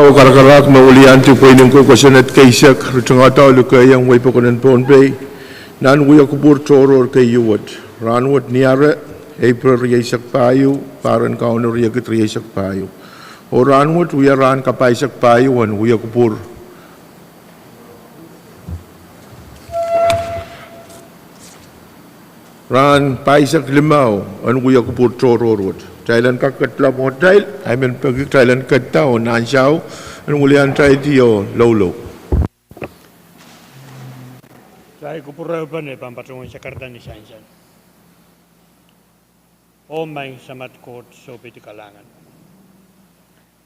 o karakarak maulian ti Pwuhng ko kwasanet kaisak rutangata luka yang way pakunan Pohnpei nan uya kupur choror kay yuwat ranwat niare April riyasak payo paran kaunor riyakat riyasak payo o ranwat uya ran kapaisak payo wan uya kupur ran paisak limau an uya kupur choror wat Thailand kakatla model, I mean pergi Thailand katau nansau, an ulian Thai tio lolo. Saya kupura bane pampatungan Jakarta ni sansan. Omai samat kot sopi di kalangan.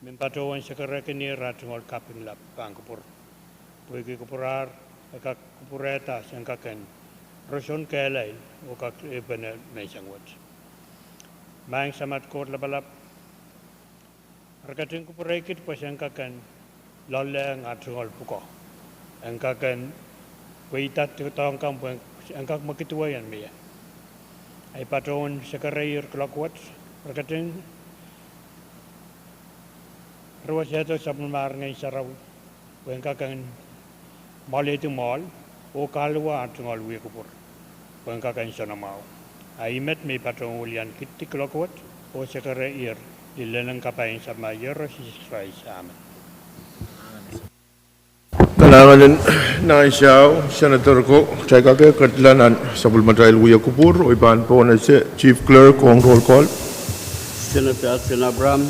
Mempatuan Jakarta kini ratungol kaping lap pangkupur. Pergi kupurar, ekak kupureta sangkakan. Roson kelai, okak bane mesangwat. Maing samat kot labalap. Rakating ko Pahrek po siyang kakan lola ang atungol puko. Ang kakan kuitat taong kampo ang kak makituwa yan miya. Ay paton sa karayir klokwat. Rakating ruwas yato sa pamar ngay saraw. Ang kakan mali ito mal o kalwa atungol wikupur. Ang kakan sonamaw. Ay met may patong ulian kiti klokwat o sa karayir ilan ang kapain sa mayor si sa amin. Kalangan na siya senator ko saya kakek katlanan sa bulmatail uya kupur o iban po na si chief clerk kong roll call. Senator Alson Abram,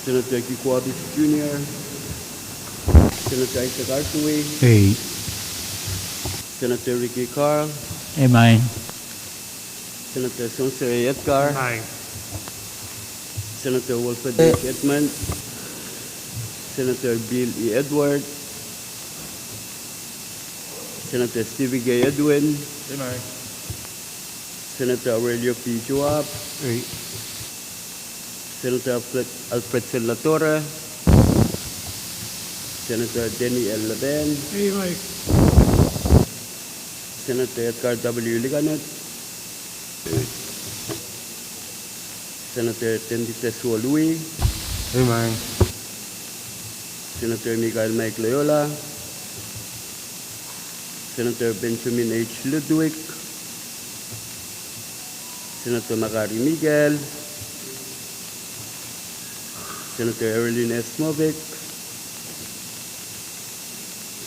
Senator Kikwabis Jr., Senator Isaac Artway, Hey. Senator Ricky Carl, Amen. Senator Sonsere Edgar, Aye. Senator Wilfred D. Edmund, Senator Bill E. Edward, Senator Stevie Gay Edwin, Amen. Senator Aurelio P. Joab, Hey. Senator Alfred Senatore, Senator Denny L. Laben, Amen. Senator Edgar W. Liganet, Senator Tenditesua Louis, Amen. Senator Miguel Mike Loyola, Senator Benjamin H. Ludwig, Senator Macari Miguel, Senator Erilyn S. Movic,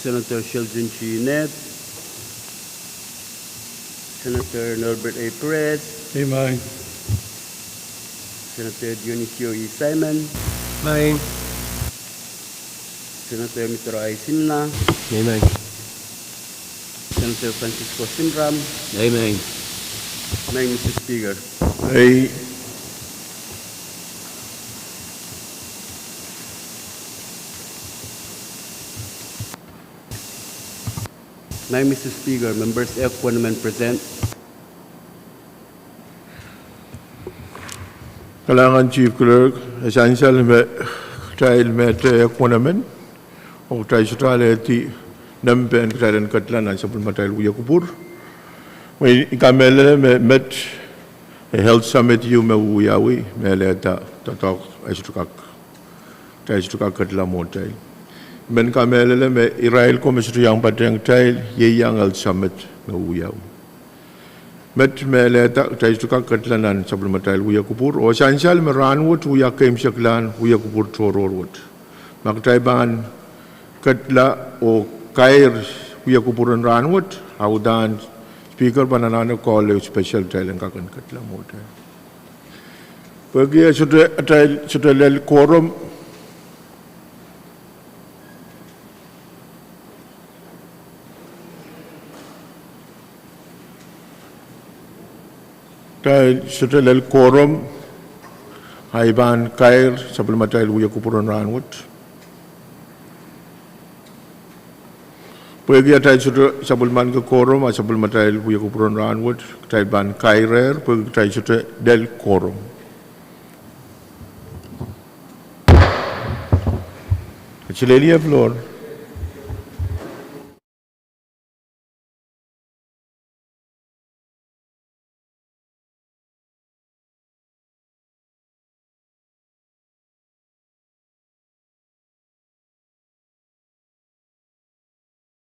Senator Sheldon G. Ned, Senator Norbert A. Perez, Amen. Senator Dionisio E. Simon, Amen. Senator Mitro I. Sinla, Amen. Senator Francisco Sinram, Amen. May Mr. Speaker. Ay May Mr. Speaker, members F1 men present. kalangan chief clerk essential me trial met kunamen o trial sutrale ti nampen trial katlanan sa bulmatail uya kupur. May ikamele met health summit yu me uyawi me leta tatok aistukak katla motel. Men kamele me Israel komisar yang pateng trial ye yang health summit me uyawi. Met me leta aistukak katlanan sa bulmatail uya kupur o essential me ranwut uya kem saklan uya kupur tororwut. Magtaiban katla o kair uya kupuran ranwut audan Speaker banana call special trial ang kakan katla mo tayo. Pagi sudah lel quorum sudah lel quorum haiban kair sebelum tayo uya kupuran ranwut. Pwede tayo sa bulman ke quorum, sa bulman tayo puya kupuran ranwut, tayo ban kairer, pwede tayo sa del quorum. Kecil floor.